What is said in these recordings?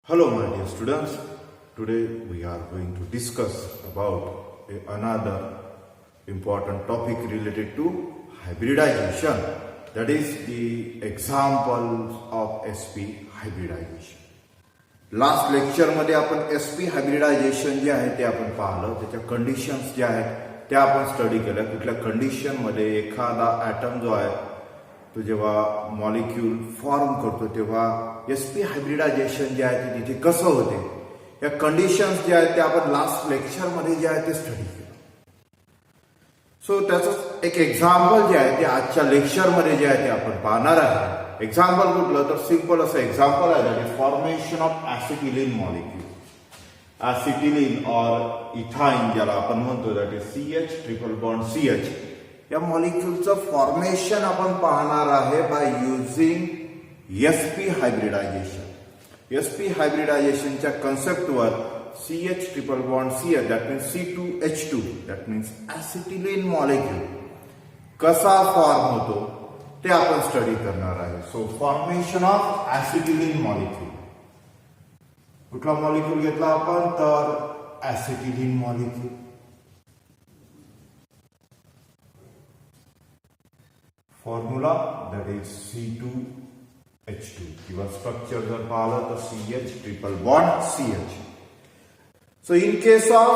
Hello my dear students, today we are going to discuss about another important topic related to hybridization, that is the examples of sp hybridization. Last lecture मध्ये आपण sp hybridisation जे आहे ते आपण पाहिलं, त्याच्या conditions ज्या आहेत त्या आपण स्टडी केल्या. कुठल्या कंडिशन मध्ये एखादा ॲटम जो आहे तो जेव्हा मॉलिक्यूल फॉर्म करतो तेव्हा sp हायब्रिडायझेशन जे आहे ते तिथे कसं होते, या कंडिशन्स जे आहेत ते आपण लास्ट लेक्चर मध्ये जे आहे ते स्टडी केलं. सो त्याचं एक एक्झाम्पल जे आहे ते आजच्या लेक्चर मध्ये जे आहे ते आपण पाहणार आहे. एक्झाम्पल कुठलं तर सिंपल असं एक्झाम्पल आहे, that is formation of acetylene molecule. Acetylene और इथाइन ज्याला आपण म्हणतो, that is CH triple bond CH, या मॉलिक्यूलचं फॉर्मेशन आपण पाहणार आहे by using sp hybridisation. sp हायब्रिडायझेशनच्या कन्सेप्टवर CH triple bond CH, that means C2H2, that means acetylene molecule कसा फॉर्म होतो ते आपण स्टडी करणार आहे. So formation of acetylene molecule. कुठला मॉलिक्यूल घेतला आपण तर acetylene molecule. Formula that is C2H2 किंवा स्ट्रक्चर जर पाहिलं तर CH triple bond CH. So in case of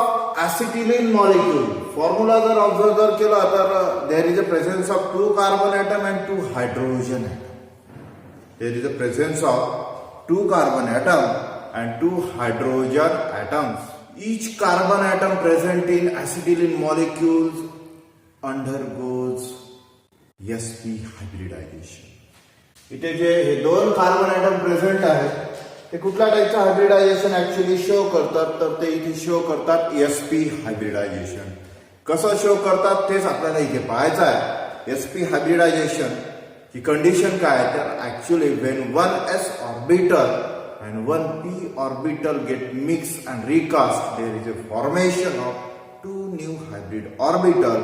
acetylene molecule, formula जर ऑब्झर्व जर केला तर there is a presence of 2 carbon atom and 2 hydrogen atom. There is a presence of 2 carbon atom and 2 hydrogen atoms. Each carbon atom present in acetylene molecules undergoes sp hybridization. इथे जे हे 2 carbon item present आहेत ते कुठल्या टाईपचं hybridisation actually show करतात तर ते इथे शो करतात sp हायब्रिडायझेशन. कसं शो करतात तेच आपल्याला इथे पाहायचं आहे. sp हायब्रिडायझेशन ची कंडिशन काय आहे तर actually when one s orbital and one p orbital get mix and recast, there is a formation of 2 new hybrid orbital.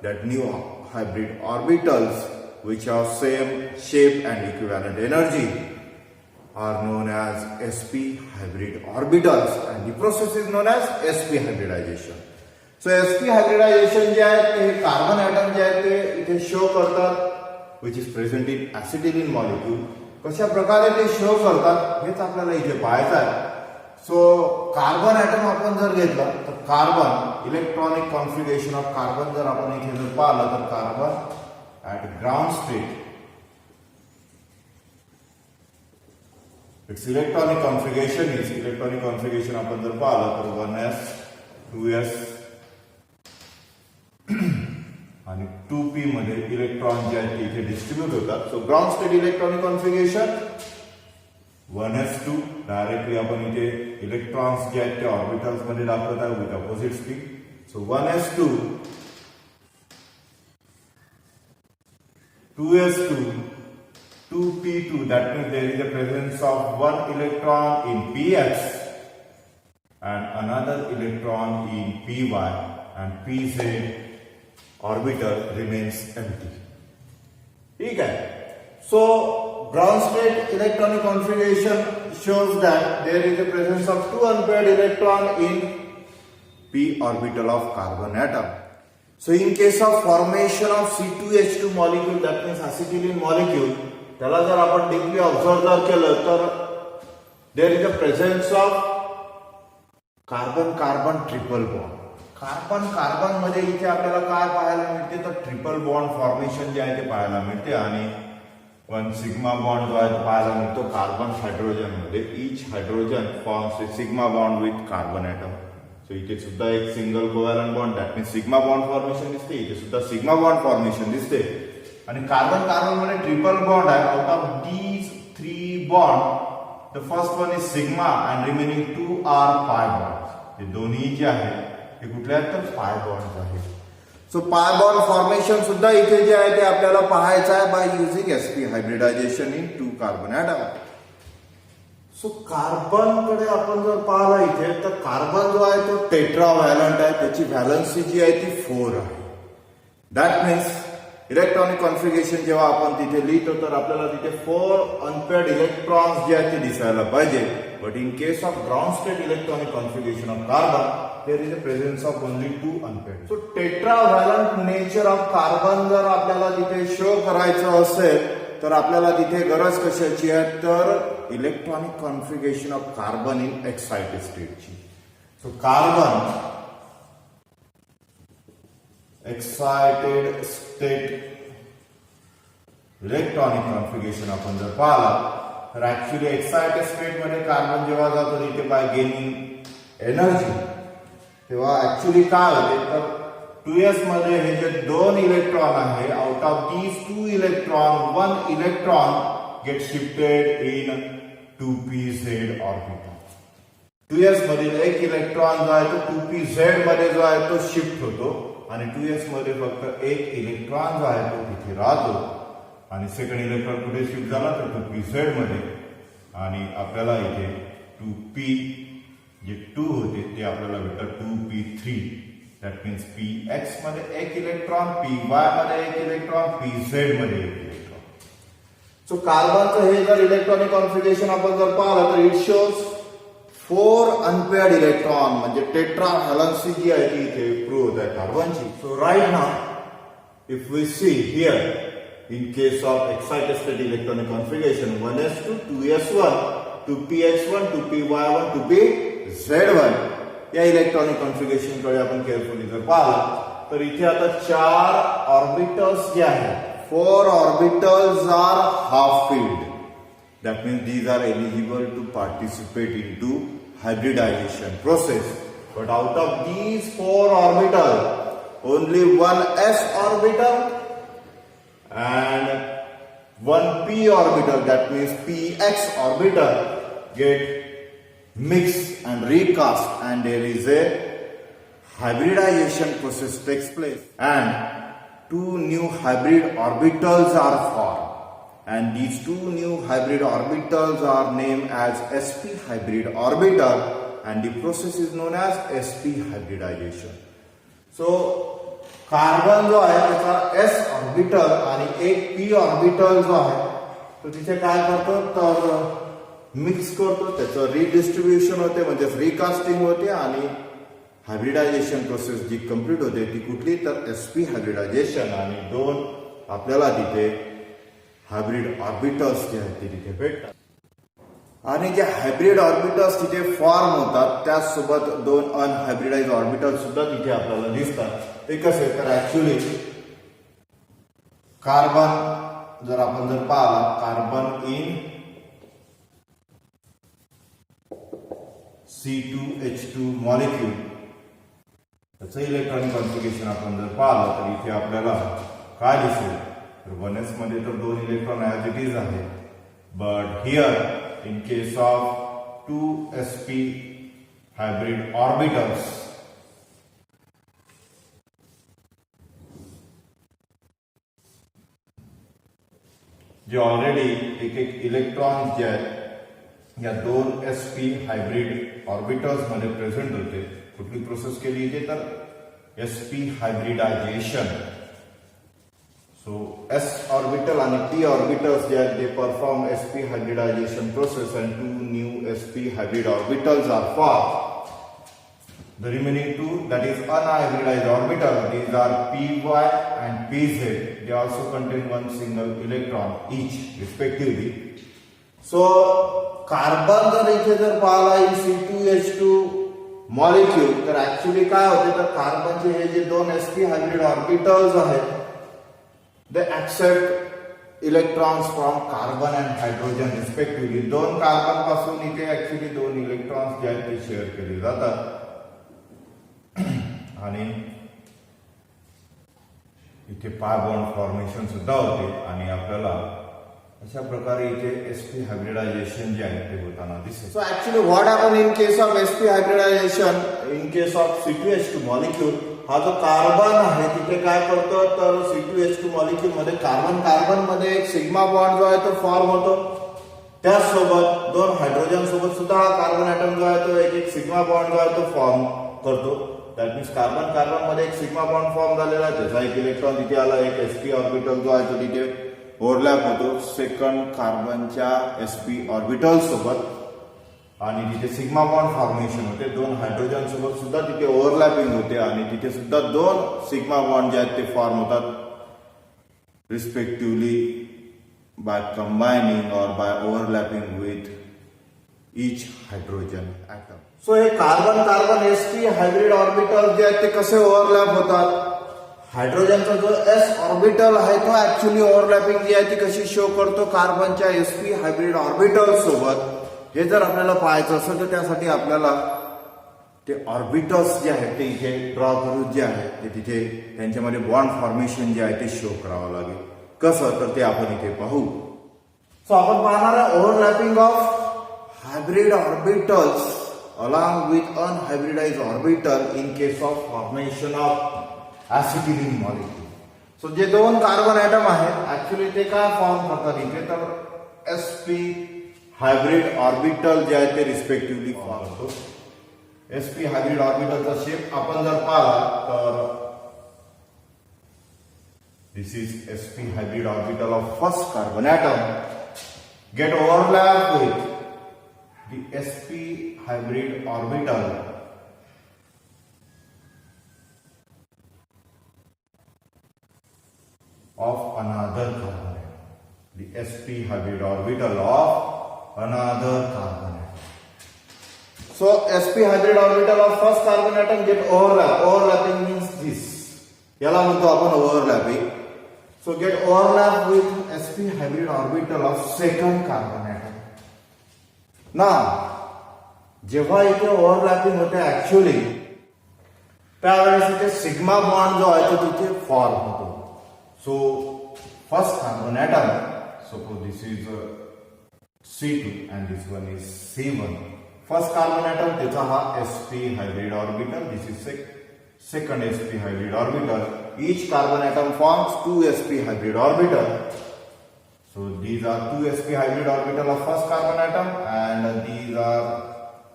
That new hybrid orbitals which have same shape and equivalent energy are known as sp hybrid orbitals, and the process is known as sp hybridization. So sp hybridization जे आहे ते carbon item जे आहे ते इथे show करतात which is present in acetylene molecule. कशा प्रकारे ते शो करतात हेच आपल्याला इथे पाहायचं आहे. सो कार्बन ॲटम आपण जर घेतला तर carbon electronic configuration of carbon जर आपण इथे जर पाहिलं तर carbon at ground state, it's electronic configuration आपण जर पाहिलं तर 1s 2s आणि 2p मध्ये इलेक्ट्रॉन जे आहेत ते इथे डिस्ट्रीब्यूट होतात. So ground state electronic configuration 1s2, directly आपण इथे इलेक्ट्रॉन्स जे आहेत ते ऑर्बिटल्स मध्ये दाखवत आहे with opposite speed. So 1s2 2s2 2p2, that means there is a presence of one electron in px and another electron in py, and pz orbital remains empty. ठीक है. So ground state electronic configuration shows that there is a presence of 2 unpaired electron in p orbital of carbon atom. So in case of formation of C2H2 molecule, that means acetylene molecule, त्याला जर आपण deeply observe जर केलं तर there is a presence of carbon carbon triple bond. Carbon carbon मध्ये इथे आपल्याला काय पाहायला मिळते तर ट्रिपल बॉन्ड फॉर्मेशन जे आहे ते पाहायला मिळते, आणि वन सिग्मा बॉन्ड जो आहे तो पाहायला मिळतो कार्बन हायड्रोजन मध्ये. Each hydrogen forms a sigma bond with carbon atom. So इथे सुद्धा एक single covalent bond, that means sigma bond formation दिसते. इथे सुद्धा सिग्मा बॉन्ड फॉर्मेशन दिसते, आणि कार्बन कार्बन मध्ये ट्रिपल बॉन्ड आहे. Out of these 3 bond the first one is sigma and remaining 2 are pi bond. हे दोन्ही जे आहेत ते कुठले आहेत तर पाय बॉन्ड आहेत. सो पाय बॉन्ड फॉर्मेशन सुद्धा इथे जे आहे ते आपल्याला पाहायचं आहे by using sp hybridization in 2 carbon atom. So carbon कडे आपण जर पाहिला इथे तर कार्बन जो आहे तो टेट्रा व्हॅलंट आहे, त्याची व्हॅलन्सी जी आहे ती 4 आहे. दॅट मीन्स इलेक्ट्रॉनिक कॉन्फिगरेशन जेव्हा आपण तिथे लिहितो तर आपल्याला तिथे 4 अनपेअर्ड इलेक्ट्रॉन्स जे आहेत ते दिसायला पाहिजे. But in case of ground state electronic configuration of carbon there is a presence of only 2 unpaired. So tetravalent nature of carbon जर आपल्याला तिथे शो करायचं असेल तर आपल्याला तिथे गरज कशाची आहे तर electronic configuration of carbon in excited स्टेटची. So carbon excited state electronic configuration आपण जर पाहिला तर ऍक्च्युली एक्साइटेड स्टेट मध्ये कार्बन जेव्हा जातो तिथे बाय गेनिंग एनर्जी तेव्हा ऍक्च्युली काय होते तर 2s मध्ये हे जे 2 इलेक्ट्रॉन आहे out of these 2 electron 1 electron get shifted in 2pz orbital. 2s मधील एक इलेक्ट्रॉन जो आहे तो 2pz मध्ये जो आहे तो शिफ्ट होतो आणि 2s मध्ये फक्त एक इलेक्ट्रॉन जो आहे तो तिथे राहतो आणि सेकंड इलेक्ट्रॉन कुठे शिफ्ट झाला तर 2pz मध्ये आणि आपल्याला इथे 2p जे 2 होते ते आपल्याला भेटतात 2p3. दॅट मीन्स px मध्ये एक इलेक्ट्रॉन, py मध्ये एक इलेक्ट्रॉन, pz मध्ये एक इलेक्ट्रॉन. सो कार्बनचं हे जर इलेक्ट्रॉनिक कॉन्फिगरेशन आपण जर पाहिलं तर इट शोज 4 अनपेअर्ड इलेक्ट्रॉन म्हणजे टेट्राव्हॅलन्सी जी आहे ती इथे प्रूव्ह होत आहे कार्बनची. So right now if we see here in case of excited state electronic configuration 1s2 2s1 2px1 2py1 2pz1 या इलेक्ट्रॉनिक कॉन्फिगरेशन कडे आपण केअरफुली जर पाहिलं तर इथे आता 4 ऑर्बिटल्स जे आहेत 4 orbitals are half filled. That means these are eligible to participate into hybridization process. But out of these 4 orbitals, only one s orbital and one p orbital, that means px orbital, get mixed and recast, and there is a hybridization process takes place, and 2 new hybrid orbitals are formed. And these 2 new hybrid orbitals are named as sp hybrid orbital and the process is known as sp hybridization. So carbon जो आहे त्याचा s orbital आणि एक p orbital जो आहे तो तिथे काय करतो तर मिक्स करतो, त्याचं रिडिस्ट्रीब्युशन होते म्हणजे रिकास्टिंग होते आणि हायब्रिडायझेशन प्रोसेस जी कंप्लीट होते ती कुठली तर sp हायब्रिडायझेशन आणि 2 आपल्याला तिथे हायब्रिड ऑर्बिटल्स जे आहेत ते तिथे भेटतात. आणि जे हायब्रिड ऑर्बिटल्स तिथे फॉर्म होतात त्याचसोबत 2 अनहायब्रिडाइज ऑर्बिटल्स सुद्धा तिथे आपल्याला दिसतात. ते कसे तर ऍक्च्युली कार्बन जर आपण जर पाहिला कार्बन इन C2H2 मॉलिक्यूल त्याचं इलेक्ट्रॉनिक कॉन्फिगरेशन आपण जर पाहिलं तर इथे आपल्याला काय दिसेल तर 1s मध्ये तर 2 इलेक्ट्रॉन ऍज इट इज आहे. But here in case of 2sp hybrid orbitals जे ऑलरेडी एक इलेक्ट्रॉन जे आहेत या 2sp हायब्रिड ऑर्बिटल्स मध्ये प्रेझेंट होते. कुठली प्रोसेस केली इथे तर sp hybridisation. So s orbital and p orbitals they perform sp hybridization process and 2 new sp hybrid orbitals are formed. The remaining 2 that is unhybridized orbital these are py and pz. They also contain 1 single electron each respectively. So carbon जर इथे जर पाहिला C2H2 molecule तर actually काय होते तर कार्बनचे हे जे 2 sp हायब्रिड ऑर्बिटल्स आहेत they accept electrons from carbon and hydrogen respectively. 2 carbon पासून इथे ऍक्च्युली 2 इलेक्ट्रॉन्स जे आहेत ते शेअर केले जातात आणि इथे पाय बॉन्ड फॉर्मेशन सुद्धा होते आणि आपल्याला अशा प्रकारे इथे sp हायब्रिडायझेशन जे आहे ते होताना दिसेल. So actually what happen in case of sp hybridization in case of C2H2 molecule हा जो कार्बन आहे तिथे काय करतो तर C2H2 मॉलिक्यूल मध्ये कार्बन मध्ये एक सिग्मा बॉन्ड जो आहे तो फॉर्म होतो. त्याचसोबत 2 हायड्रोजन सोबत सुद्धा हा कार्बन ऍटम जो आहे तो एक सिग्मा बॉन्ड जो आहे तो फॉर्म करतो दॅट मीन्स कार्बन कार्बन मध्ये एक सिग्मा बॉन्ड फॉर्म झालेला आहे, त्याचा एक इलेक्ट्रॉन तिथे आला, एक sp ऑर्बिटल जो आहे तो तिथे ओव्हरलॅप होतो सेकंड कार्बनच्या sp ऑर्बिटल सोबत, आणि तिथे सिग्मा बॉन्ड फॉर्मेशन होते, दोन हायड्रोजन सोबत सुद्धा तिथे ओव्हरलॅपिंग होते, आणि तिथे सुद्धा दोन सिग्मा बॉन्ड जे आहेत ते फॉर्म होतात रिस्पेक्टिव्हली बाय कंबायनिंग और by overlapping with each hydrogen atom. So हे carbon carbon sp hybrid orbital जे आहेत ते कसे ओव्हरलॅप होतात? हायड्रोजनचा जो s ऑर्बिटल आहे तो ऍक्च्युअली ओव्हरलॅपिंग जी आहे ती कशी शो करतो कार्बनच्या sp हायब्रिड ऑर्बिटल सोबत. हे जर आपल्याला पाहायचं असेल तर त्यासाठी आपल्याला ते ऑर्बिटल्स जे आहेत ते इथे ड्रॉ करून जे आहे ते तिथे त्यांच्यामध्ये बॉन्ड फॉर्मेशन जे आहे ते शो करावं लागेल. कसं तर ते आपण इथे पाहू. सो आपण पाहणार आहे overlapping of hybrid orbitals along with unhybridise orbital in case of formation of acetylene molecule. So जे दोन कार्बन ॲटम आहेत ऍक्च्युली ते काय फॉर्म करतात इथे तर sp हायब्रिड ऑर्बिटल जे आहे ते रिस्पेक्टिव्हली फॉर्म होतो. sp हायब्रिड ऑर्बिटलचा शेप आपण जर पाहिला तर this is sp hybrid orbital of first carbon atom get overlap with the sp hybrid orbital of another carbon atom. The sp hybrid orbital of another carbon atom. So sp hybrid orbital of first carbon atom get overlap. Overlapping means this. याला म्हणतो आपण overlapping. So get overlap with sp hybrid orbital of second carbon atom. ना जेव्हा इथे overlapping होते actually त्यावेळेस इथे sigma bond जो आहे तो तिथे फॉर्म होतो. So first carbon atom, suppose this is C2 and this one is C1. First carbon atom त्याचा हा sp hybrid orbital, this is second sp hybrid orbital. Each carbon atom forms two sp hybrid orbital. So these are two sp hybrid orbital of first carbon atom and these are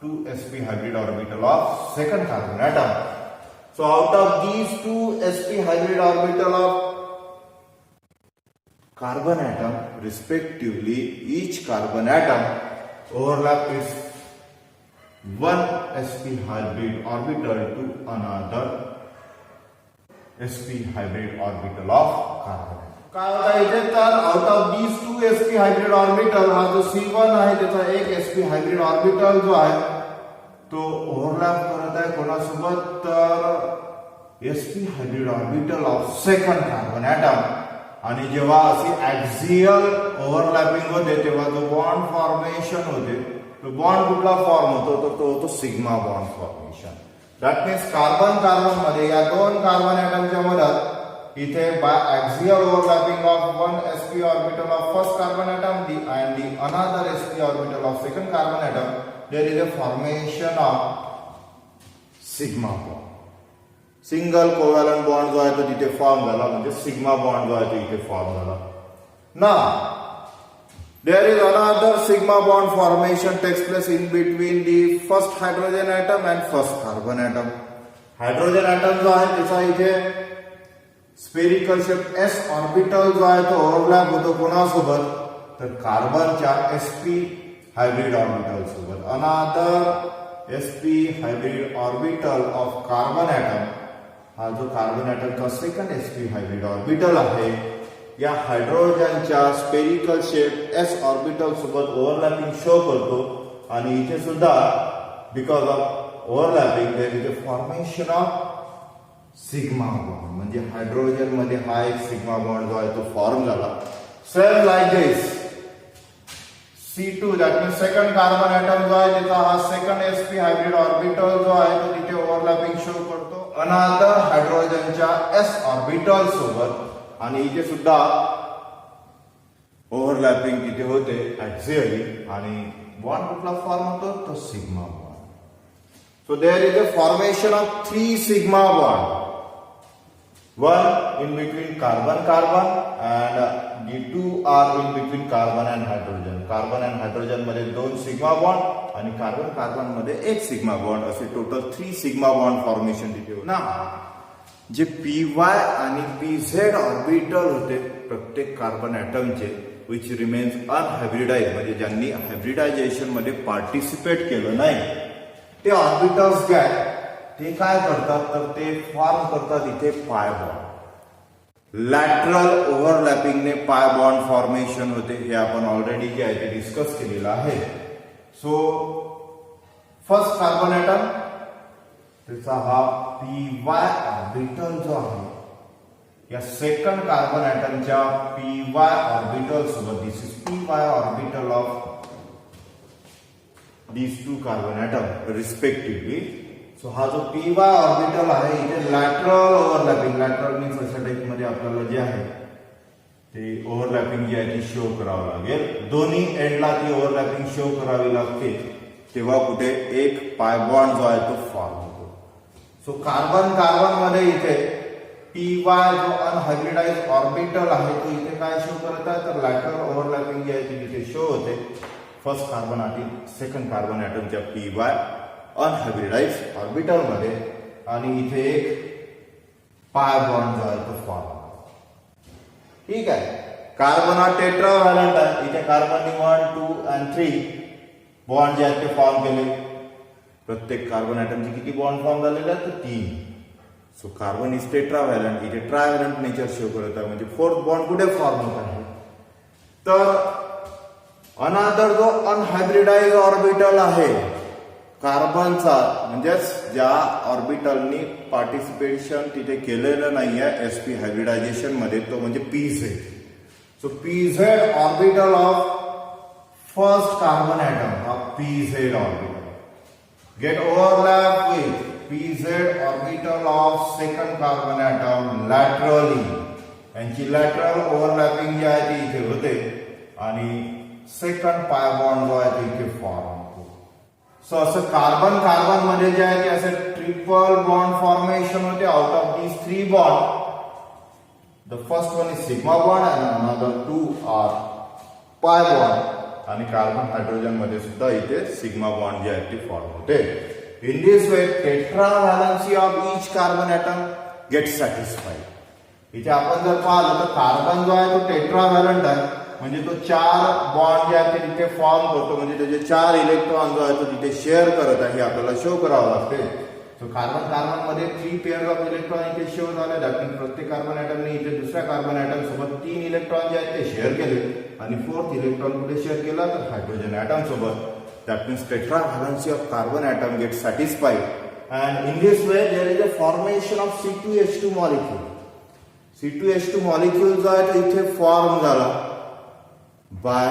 two sp hybrid orbital of second carbon atom. So out of these two sp hybrid orbital of carbon atom respectively, each carbon atom overlap is one sp hybrid orbital to another sp hybrid orbital of carbon atom. काय होता इथे तर out of these two sp hybrid orbital हा जो C1 आहे त्याचा एक sp hybrid orbital जो आहे तो ओव्हरलॅप करत आहे कोणासोबत तर sp hybrid orbital of second carbon atom. आणि जेव्हा अशी ऍक्सियल ओव्हरलॅपिंग होते तेव्हा जो बॉन्ड फॉर्मेशन होते तो बॉन्ड कुठला फॉर्म होतो तर तो होतो sigma bond formation. That means carbon carbon मध्ये या दोन कार्बन ॲटमच्या मधात इथे by axial overlapping of one sp orbital of first carbon atom and the another sp orbital of second carbon atom, there is a formation of sigma bond. Single covalent bond जो आहे तो तिथे form झाला म्हणजे sigma bond जो आहे तो इथे फॉर्म झाला. Now there is another sigma bond formation takes place in between the first hydrogen atom and first carbon atom. Hydrogen atom जो आहे त्याचा इथे स्पेरिकल शेप s ऑर्बिटल जो आहे तो ओव्हरलॅप होतो कोणासोबत तर कार्बनच्या sp हायब्रिड ऑर्बिटल सोबत. Another sp hybrid orbital of carbon atom हा जो कार्बन ॲटमचा सेकंड sp हायब्रिड ऑर्बिटल आहे या हायड्रोजनच्या स्पेरिकल शेप s ऑर्बिटल सोबत ओव्हरलॅपिंग शो करतो. आणि इथे सुद्धा because of overlapping there is a formation of sigma bond. म्हणजे हायड्रोजन मध्ये हा एक सिग्मा बॉन्ड जो आहे तो फॉर्म झाला. Same like this C2 that means second carbon atom जो आहे त्याचा हा सेकंड sp हायब्रिड ऑर्बिटल जो आहे तो तिथे ओव्हरलॅपिंग शो करतो अनादर हायड्रोजनच्या s ऑर्बिटल सोबत. आणि इथे सुद्धा ओव्हरलॅपिंग तिथे होते ऍक्सियली आणि बॉन्ड कुठला फॉर्म होतो तो sigma bond. So there is a formation of three sigma bond. one in between carbon and the two are in between carbon and hydrogen. Carbon and hydrogen मध्ये 2 सिग्मा बॉन्ड आणि carbon मध्ये 1 sigma bond, असे total 3 sigma bond formation तिथे होते ना. जे py आणि pz orbital होते प्रत्येक कार्बन ॲटमचे, विच रिमेन्स अनहायब्रिडाइज, म्हणजे ज्यांनी हायब्रिडायझेशन मध्ये पार्टिसिपेट केलं नाही ते ऑर्बिटल्स जे आहेत ते काय करतात तर ते फॉर्म करतात इथे pi bond. Lateral ओव्हरलॅपिंगने pi bond formation होते, हे आपण ऑलरेडी जे आहे ते डिस्कस केलेलं आहे. सो फर्स्ट कार्बन ॲटम त्याचा हा py ऑर्बिटल जो आहे, या सेकंड कार्बन ॲटमच्या py ऑर्बिटल सोबत, this is py orbital of these two carbon atom respectively. So हा जो py ऑर्बिटल आहे इथे लॅटरल ओव्हरलॅपिंग, लॅटरल मीन्स अशा टाइप मध्ये आपल्याला जे आहे ते ओव्हरलॅपिंग जी आहे ती शो करावं लागेल. दोन्ही एंडला ती ओव्हरलॅपिंग शो करावी लागते, तेव्हा कुठे एक पाय बॉन्ड जो आहे तो फॉर्म होतो. सो कार्बन मध्ये इथे py जो अनहायब्रिडाइज ऑर्बिटल आहे तो इथे काय शो करत आहे तर लॅटरल ओव्हरलॅपिंग जी आहे ती इथे शो होते फर्स्ट कार्बन आणि सेकंड कार्बन ॲटमच्या py अनहायब्रिडाइज ऑर्बिटल मध्ये, आणि इथे एक पाय बॉन्ड जो आहे तो फॉर्म. ठीक आहे. कार्बन हा टेट्राव्हॅलंट आहे, इथे कार्बनने 1, 2 आणि 3 बॉन्ड जे आहेत ते फॉर्म केले. प्रत्येक कार्बन ॲटमचे किती बॉन्ड फॉर्म झालेले आहेत तर 3. सो कार्बन इज टेट्राव्हॅलंट, इथे ट्रायव्हॅलंट नेचर शो करत आहे, म्हणजे फोर्थ बॉन्ड कुठे फॉर्म होत आहे तर अनादर जो अनहायब्रिडाइज ऑर्बिटल आहे कार्बनचा, म्हणजेच ज्या ऑर्बिटलनी पार्टिसिपेशन तिथे केलेलं नाहीये sp हायब्रिडायझेशन मध्ये, तो म्हणजे pz. So pz orbital of first carbon atom हा pz orbital get overlap with pz orbital of second carbon atom laterally. यांची लॅटरल ओव्हरलॅपिंग जी आहे ती इथे होते आणि सेकंड पाय बॉन्ड जो आहे ते इथे फॉर्म होतो. सो असं कार्बन मध्ये जे आहे ते असे ट्रिपल बॉन्ड फॉर्मेशन होते. Out of these 3 bond the first one is sigma bond and another 2 are pi bond, आणि कार्बन हायड्रोजन मध्ये सुद्धा इथे सिग्मा बॉन्ड जे आहे ते फॉर्म होते. In this way tetravalency of each carbon atom get satisfied. इथे आपण जर पाहिलं तर कार्बन जो आहे तो टेट्राव्हॅलंट आहे, म्हणजे तो 4 बॉन्ड जे आहे ते तिथे फॉर्म करतो, म्हणजे त्याचे 4 इलेक्ट्रॉन जो आहे तो तिथे शेअर करत आहे, हे आपल्याला शो करावं लागते. सो कार्बन मध्ये 3 पेअर ऑफ इलेक्ट्रॉन इथे शो झाले. दॅट मीन्स प्रत्येक कार्बन ॲटमने इथे दुसऱ्या कार्बन ॲटम सोबत 3 इलेक्ट्रॉन जे आहेत ते शेअर केले, आणि 4th इलेक्ट्रॉन कुठे शेअर केला तर हायड्रोजन ॲटम सोबत. That means tetravalency of carbon atom get satisfied, and in this way there is a formation of C2H2 molecule. C2H2 molecule जो आहे तो इथे फॉर्म झाला by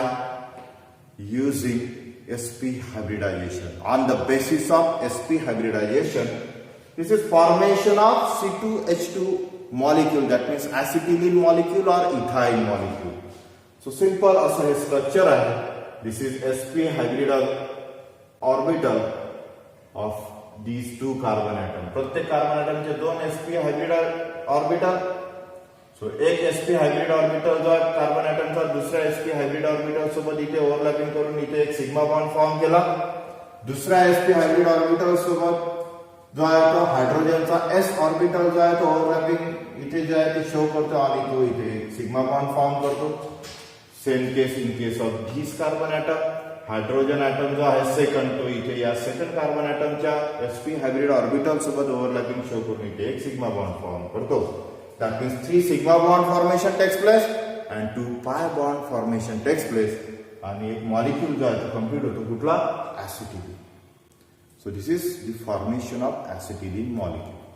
using sp hybridization. On the basis of sp hybridization, this is formation of C2H2 molecule, that means acetylene molecule or ethyl molecule. So simple असं हे structure आहे. This is sp hybrid orbital of these 2 carbon atom. प्रत्येक carbon ॲटमचे 2 sp hybrid orbital. So एक sp hybrid orbital जो आहे carbon ॲटमचा दुसऱ्या sp hybrid orbital सोबत इथे ओव्हरलॅपिंग करून इथे एक सिग्मा बॉन्ड फॉर्म केला. दुसऱ्या sp हायब्रिड ऑर्बिटल सोबत जो आहे तो हायड्रोजनचा s ऑर्बिटल जो आहे तो ओव्हरलॅपिंग इथे जे आहे ते शो करतो आणि तो इथे एक सिग्मा बॉन्ड फॉर्म करतो. Same case in case of this carbon atom. Hydrogen atom जो आहे सेकंड, तो इथे या सेकंड कार्बन ॲटमच्या sp हायब्रिड ऑर्बिटल सोबत ओव्हरलॅपिंग शो करून इथे एक सिग्मा बॉन्ड फॉर्म करतो. That means 3 sigma bond formation takes place and 2 pi bond formation takes place, आणि एक मॉलिक्यूल जो आहे तो कम्प्लीट होतो कुठला acetylene. So this is the formation of acetylene molecule.